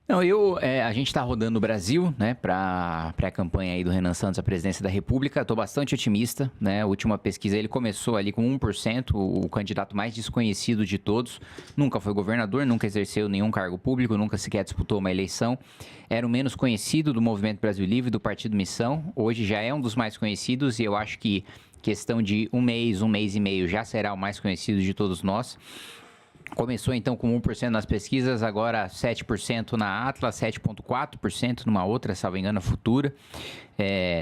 Não, a gente está rodando o Brasil, né, para a campanha aí do Renan Santos à presidência da República. Estou bastante otimista, né? A última pesquisa ele começou ali com 1%, o candidato mais desconhecido de todos. Nunca foi governador, nunca exerceu nenhum cargo público, nunca sequer disputou uma eleição. Era o menos conhecido do Movimento Brasil Livre, do Partido Missão. Hoje já é um dos mais conhecidos e eu acho que questão de um mês e meio já será o mais conhecido de todos nós. Começou então com 1% nas pesquisas, agora 7% na Atlas, 7,4% numa outra, salvo engano, futura.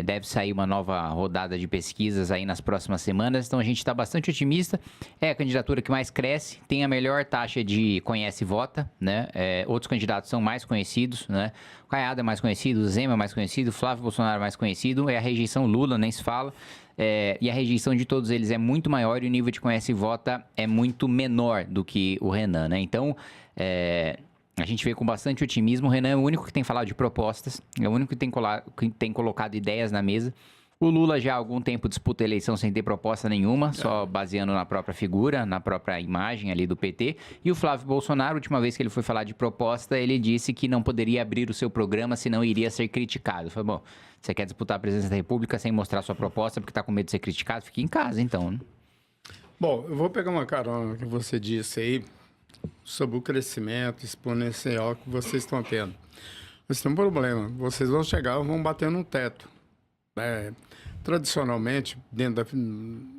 Deve sair uma nova rodada de pesquisas aí nas próximas semanas, então a gente está bastante otimista. É a candidatura que mais cresce, tem a melhor taxa de conhece e vota, né? Outros candidatos são mais conhecidos, né? O Caiado é mais conhecido, o Zema é mais conhecido, o Flávio Bolsonaro é mais conhecido, a rejeição Lula, nem se fala. E a rejeição de todos eles é muito maior e o nível de conhece e vota é muito menor do que o Renan, né? Então, a gente vê com bastante otimismo. O Renan é o único que tem falado de propostas, é o único que tem colocado ideias na mesa. O Lula já há algum tempo disputa a eleição sem ter proposta nenhuma, só baseando na própria figura, na própria imagem ali do PT. E o Flávio Bolsonaro, a última vez que ele foi falar de proposta, ele disse que não poderia abrir o seu programa, senão iria ser criticado. Foi bom, você quer disputar a presidência da República sem mostrar sua proposta porque está com medo de ser criticado? Fique em casa, então, né? Bom, eu vou pegar uma carona que você disse aí sobre o crescimento exponencial que vocês estão tendo. Mas tem um problema, vocês vão chegar, vão bater no teto. Tradicionalmente, dentro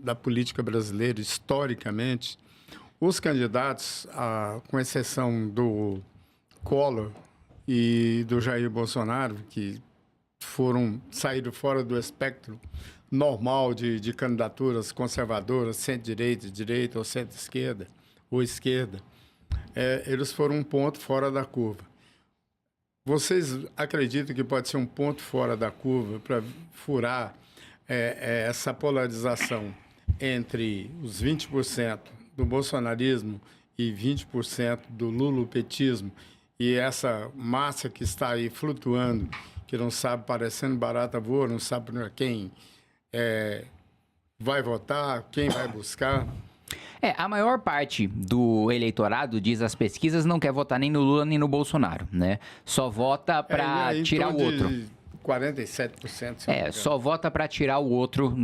da política brasileira, historicamente, os candidatos, com exceção do Collor e do Jair Bolsonaro, que saíram fora do espectro normal de candidaturas conservadoras, centro-direita, direita ou centro-esquerda, ou esquerda, eles foram um ponto fora da curva. Vocês acreditam que pode ser um ponto fora da curva para furar essa polarização entre os 20% do bolsonarismo e 20% do lulopetismo e essa massa que está aí flutuando, que não sabe, parecendo barata voa, não sabe para quem vai votar, quem vai buscar? A maior parte do eleitorado, diz as pesquisas, não quer votar nem no Lula nem no Bolsonaro, né? Só vota para tirar o outro. 47%. Só vota para tirar o outro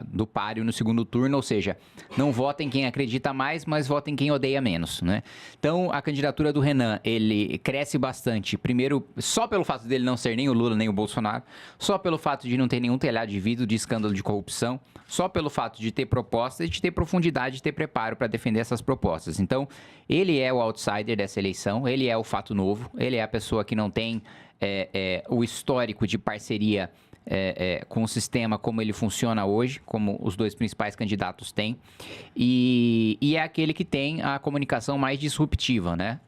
do páreo no segundo turno, ou seja, não vota em quem acredita mais, mas vota em quem odeia menos, né? Então, a candidatura do Renan, ele cresce bastante, primeiro, só pelo fato dele não ser nem o Lula nem o Bolsonaro, só pelo fato de não ter nenhum telhado de vidro de escândalo de corrupção, só pelo fato de ter propostas, de ter profundidade, de ter preparo para defender essas propostas. Então, ele é o outsider dessa eleição, ele é o fato novo, ele é a pessoa que não tem o histórico de parceria com o sistema como ele funciona hoje, como os dois principais candidatos têm, e é aquele que tem a comunicação mais disruptiva, né?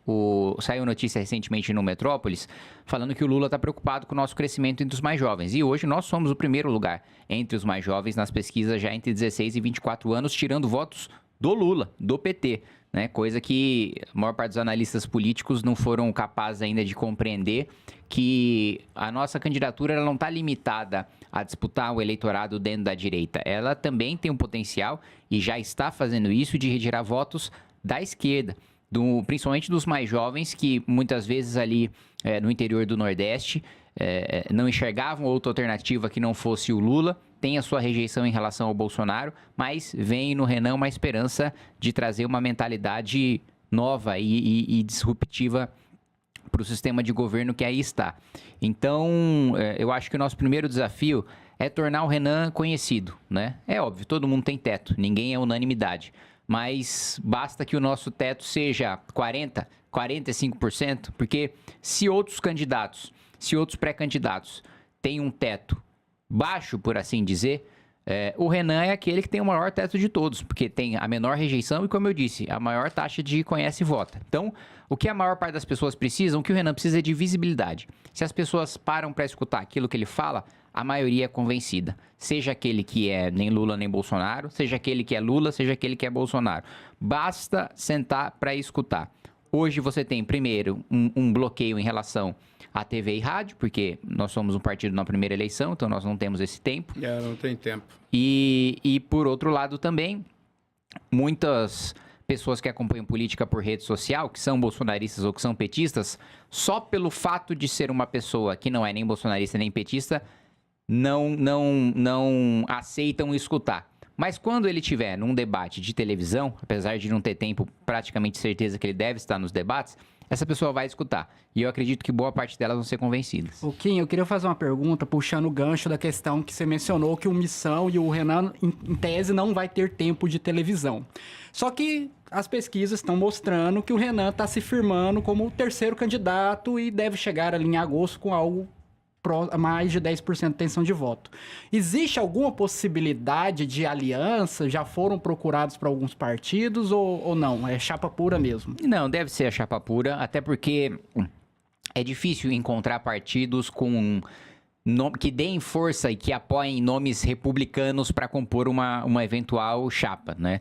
Saiu notícia recentemente no Metrópolis falando que o Lula está preocupado com o nosso crescimento entre os mais jovens, e hoje nós somos o primeiro lugar entre os mais jovens nas pesquisas já entre 16 e 24 anos, tirando votos do Lula, do PT, né? Coisa que a maior parte dos analistas políticos não foram capazes ainda de compreender, que a nossa candidatura ela não está limitada a disputar o eleitorado dentro da direita. Ela também tem um potencial, e já está fazendo isso, de retirar votos da esquerda, principalmente dos mais jovens, que muitas vezes ali no interior do Nordeste não enxergavam outra alternativa que não fosse o Lula, tem a sua rejeição em relação ao Bolsonaro, mas vem no Renan uma esperança de trazer uma mentalidade nova e disruptiva para o sistema de governo que aí está. Então, eu acho que o nosso primeiro desafio é tornar o Renan conhecido, né? É óbvio, todo mundo tem teto, ninguém é unanimidade, mas basta que o nosso teto seja 40%, 45%, porque se outros candidatos, se outros pré-candidatos têm um teto baixo, por assim dizer, o Renan é aquele que tem o maior teto de todos, porque tem a menor rejeição e, como eu disse, a maior taxa de conhece e vota. Então, o que a maior parte das pessoas precisam, o que o Renan precisa é de visibilidade. Se as pessoas param para escutar aquilo que ele fala, a maioria é convencida. Seja aquele que é nem Lula nem Bolsonaro, seja aquele que é Lula, seja aquele que é Bolsonaro. Basta sentar para escutar. Hoje você tem, primeiro, um bloqueio em relação à TV e rádio, porque nós somos um partido na primeira eleição, então nós não temos esse tempo. Não tem tempo. E por outro lado também, muitas pessoas que acompanham política por rede social, que são bolsonaristas ou que são petistas, só pelo fato de ser uma pessoa que não é nem bolsonarista nem petista, não aceitam escutar. Mas quando ele tiver num debate de televisão, apesar de não ter tempo, praticamente certeza que ele deve estar nos debates, essa pessoa vai escutar. E eu acredito que boa parte delas vão ser convencidas. O Kim, eu queria fazer uma pergunta, puxando o gancho da questão que você mencionou, que o Missão e o Renan, em tese, não vai ter tempo de televisão. Só que as pesquisas estão mostrando que o Renan está se firmando como o terceiro candidato e deve chegar ali em agosto com algo mais de 10% de intenção de voto. Existe alguma possibilidade de aliança? Já foram procurados para alguns partidos ou não? É chapa pura mesmo? Não, deve ser a chapa pura, até porque é difícil encontrar partidos que deem força e que apoiem nomes republicanos para compor uma eventual chapa, né?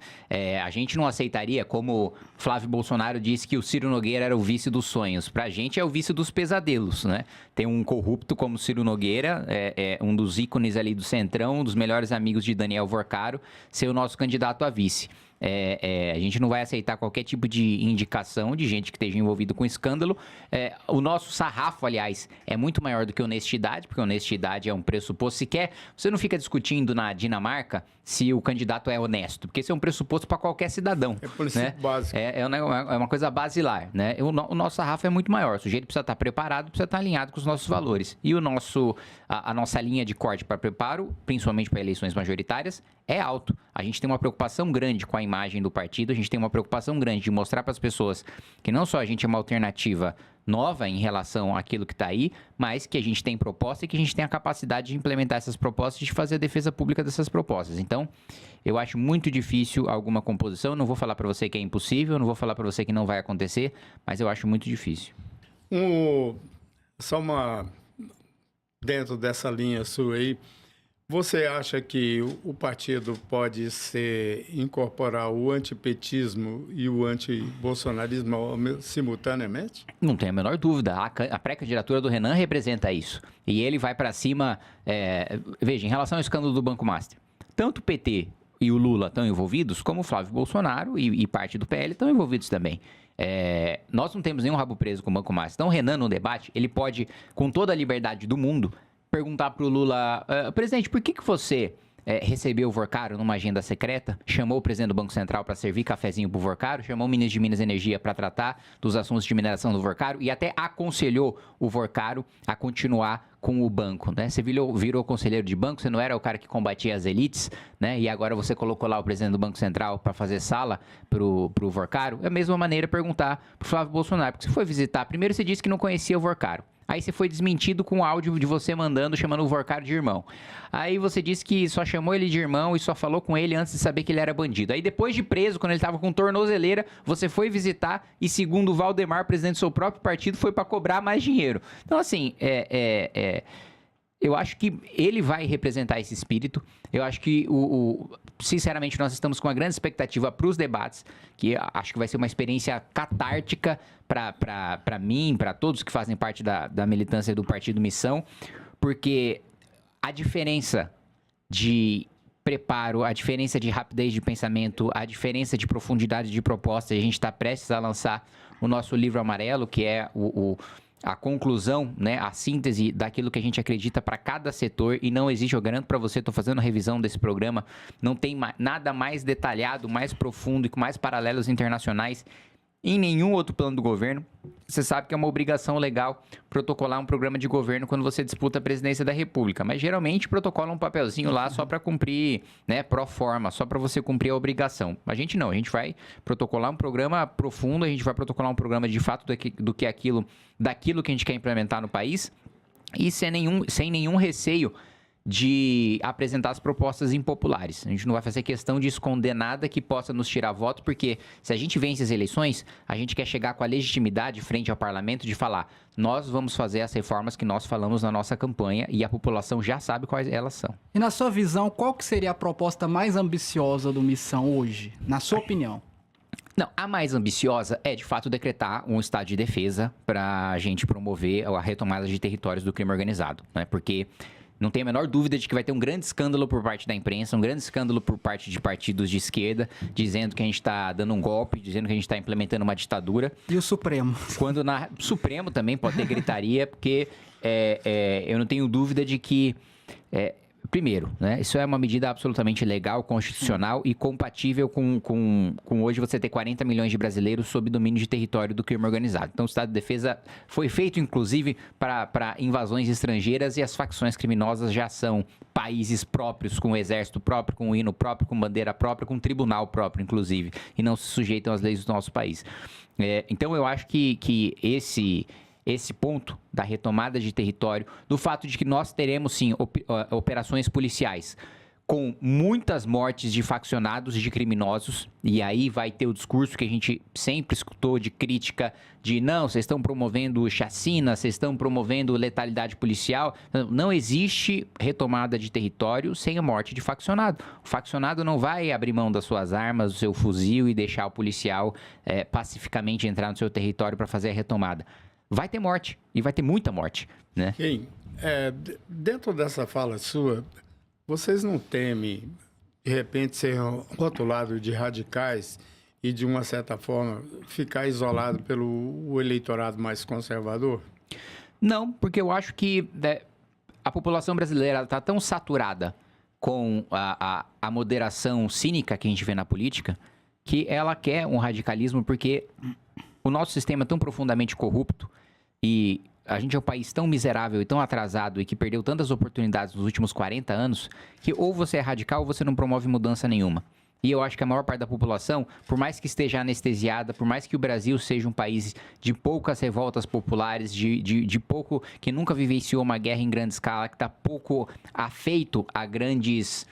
A gente não aceitaria, como Flávio Bolsonaro disse que o Ciro Nogueira era o vice dos sonhos. Pra gente é o vice dos pesadelos, né? Tem um corrupto como Ciro Nogueira, um dos ícones ali do Centrão, um dos melhores amigos de Daniel Vorcaro, ser o nosso candidato a vice. A gente não vai aceitar qualquer tipo de indicação de gente que esteja envolvido com escândalo. O nosso sarrafo, aliás, é muito maior do que honestidade, porque honestidade é um pressuposto sequer. Você não fica discutindo na Dinamarca se o candidato é honesto, porque isso é um pressuposto para qualquer cidadão. É princípio básico. É uma coisa basilar, né? O nosso sarrafo é muito maior. O sujeito precisa estar preparado, precisa estar alinhado com os nossos valores. E a nossa linha de corte para preparo, principalmente para eleições majoritárias, é alto. A gente tem uma preocupação grande com a imagem do partido, a gente tem uma preocupação grande de mostrar para as pessoas que não só a gente é uma alternativa nova em relação àquilo que está aí, mas que a gente tem proposta e que a gente tem a capacidade de implementar essas propostas e de fazer a defesa pública dessas propostas. Então, eu acho muito difícil alguma composição. Não vou falar para você que é impossível, não vou falar para você que não vai acontecer, mas eu acho muito difícil. Dentro dessa linha sua aí, você acha que o partido pode incorporar o antipetismo e o antibolsonarismo simultaneamente? Não tenho a menor dúvida. A pré-candidatura do Renan representa isso. E ele vai para cima... Veja, em relação ao escândalo do Banco Master, tanto o PT e o Lula estão envolvidos, como o Flávio Bolsonaro e parte do PL estão envolvidos também. Nós não temos nenhum rabo preso com o Banco Master. Então, o Renan, no debate, ele pode, com toda a liberdade do mundo, perguntar para o Lula, presidente, por que você recebeu o Vorcaro numa agenda secreta, chamou o presidente do Banco Central para servir cafezinho para o Vorcaro, chamou o ministro de Minas e Energia para tratar dos assuntos de mineração do Vorcaro e até aconselhou o Vorcaro a continuar com o banco, né? Você virou conselheiro de banco, você não era o cara que combatia as elites, né? E agora você colocou lá o presidente do Banco Central para fazer sala pro Vorcaro. É a mesma maneira perguntar pro Flávio Bolsonaro, porque você foi visitar, primeiro você disse que não conhecia o Vorcaro. Aí você foi desmentido com o áudio de você chamando o Vorcaro de irmão. Aí você disse que só chamou ele de irmão e só falou com ele antes de saber que ele era bandido. Aí depois de preso, quando ele estava com tornozeleira, você foi visitar e, segundo o Valdemar, presidente do seu próprio partido, foi para cobrar mais dinheiro. Então, assim, eu acho que ele vai representar esse espírito. Eu acho que, sinceramente, nós estamos com uma grande expectativa para os debates, que acho que vai ser uma experiência catártica para mim, para todos que fazem parte da militância do Partido Missão, porque a diferença de preparo, a diferença de rapidez de pensamento, a diferença de profundidade de proposta, a gente está prestes a lançar o nosso livro amarelo, que é a conclusão, né, a síntese daquilo que a gente acredita para cada setor, e não existe, eu garanto para você, estou fazendo a revisão desse programa, não tem nada mais detalhado, mais profundo e com mais paralelos internacionais em nenhum outro plano do governo. Você sabe que é uma obrigação legal protocolar um programa de governo quando você disputa a presidência da República, mas geralmente protocola um papelzinho lá só para cumprir, né, pro forma, só para você cumprir a obrigação. A gente não, a gente vai protocolar um programa profundo, a gente vai protocolar um programa de fato daquilo que a gente quer implementar no país e sem nenhum receio de apresentar as propostas impopulares. A gente não vai fazer questão de esconder nada que possa nos tirar voto, porque se a gente vence as eleições, a gente quer chegar com a legitimidade frente ao parlamento de falar, nós vamos fazer as reformas que nós falamos na nossa campanha e a população já sabe quais elas são. E na sua visão, qual que seria a proposta mais ambiciosa do Missão hoje, na sua opinião? Não, a mais ambiciosa é, de fato, decretar um estado de defesa para a gente promover a retomada de territórios do crime organizado, né? Porque Não tenho a menor dúvida de que vai ter um grande escândalo por parte da imprensa, um grande escândalo por parte de partidos de esquerda, dizendo que a gente está dando um golpe, dizendo que a gente está implementando uma ditadura. E o Supremo? Quando o Supremo também pode ter gritaria, porque eu não tenho dúvida de que... Primeiro, né, isso é uma medida absolutamente legal, constitucional e compatível com hoje você ter 40 milhões de brasileiros sob domínio de território do crime organizado. Então, o Estado de Defesa foi feito, inclusive, para invasões estrangeiras e as facções criminosas já são países próprios, com um exército próprio, com um hino próprio, com bandeira própria, com um tribunal próprio, inclusive, e não se sujeitam às leis do nosso país. Então, eu acho que esse ponto da retomada de território, do fato de que nós teremos, sim, operações policiais com muitas mortes de faccionados e de criminosos, e aí vai ter o discurso que a gente sempre escutou de crítica de não, vocês estão promovendo chacina, vocês estão promovendo letalidade policial. Não existe retomada de território sem a morte de faccionado. O faccionado não vai abrir mão das suas armas, do seu fuzil e deixar o policial pacificamente entrar no seu território para fazer a retomada. Vai ter morte, e vai ter muita morte, né? Kim, dentro dessa fala sua, vocês não temem, de repente, ser rotulados de radicais e, de uma certa forma, ficar isolado pelo eleitorado mais conservador? Não, porque eu acho que a população brasileira está tão saturada com a moderação cínica que a gente vê na política, que ela quer um radicalismo, porque o nosso sistema é tão profundamente corrupto e a gente é um país tão miserável e tão atrasado e que perdeu tantas oportunidades nos últimos 40 anos que ou você é radical ou você não promove mudança nenhuma. E eu acho que a maior parte da população, por mais que esteja anestesiada, por mais que o Brasil seja um país de poucas revoltas populares, de pouco, que nunca vivenciou uma guerra em grande escala, que está pouco afeito a grandes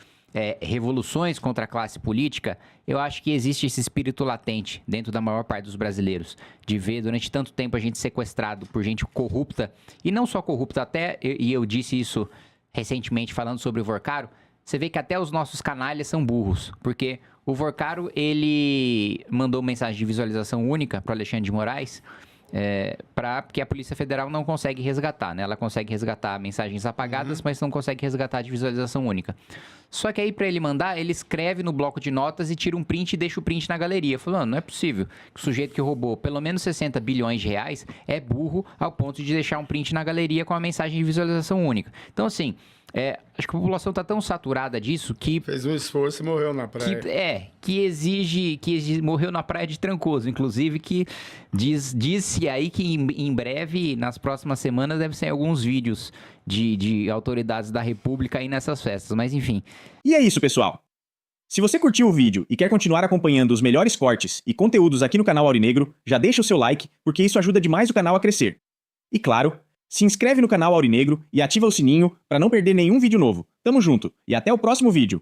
revoluções contra a classe política, eu acho que existe esse espírito latente dentro da maior parte dos brasileiros, de ver durante tanto tempo a gente sequestrado por gente corrupta, e não só corrupta, e eu disse isso recentemente falando sobre o Vorcaro, você vê que até os nossos canalhas são burros, porque o Vorcaro, ele mandou mensagem de visualização única para o Alexandre de Moraes, porque a Polícia Federal não consegue resgatar, né? Ela consegue resgatar mensagens apagadas, mas não consegue resgatar de visualização única. Só que aí, para ele mandar, ele escreve no bloco de notas e tira um print e deixa o print na galeria. Falando, não é possível que o sujeito que roubou pelo menos 60 bilhões de reais é burro ao ponto de deixar um print na galeria com a mensagem de visualização única. Então, assim, acho que a população está tão saturada disso que... Fez um esforço e morreu na praia. Que exige morreu na praia de Trancoso, inclusive, que diz-se aí que em breve, nas próximas semanas, deve sair alguns vídeos de autoridades da República aí nessas festas, mas enfim. E é isso, pessoal. Se você curtiu o vídeo e quer continuar acompanhando os melhores cortes e conteúdos aqui no canal Aurinegro, já deixa o seu like, porque isso ajuda demais o canal a crescer. E claro, se inscreve no canal Aurinegro e ativa o sininho para não perder nenhum vídeo novo. Tamo junto e até o próximo vídeo.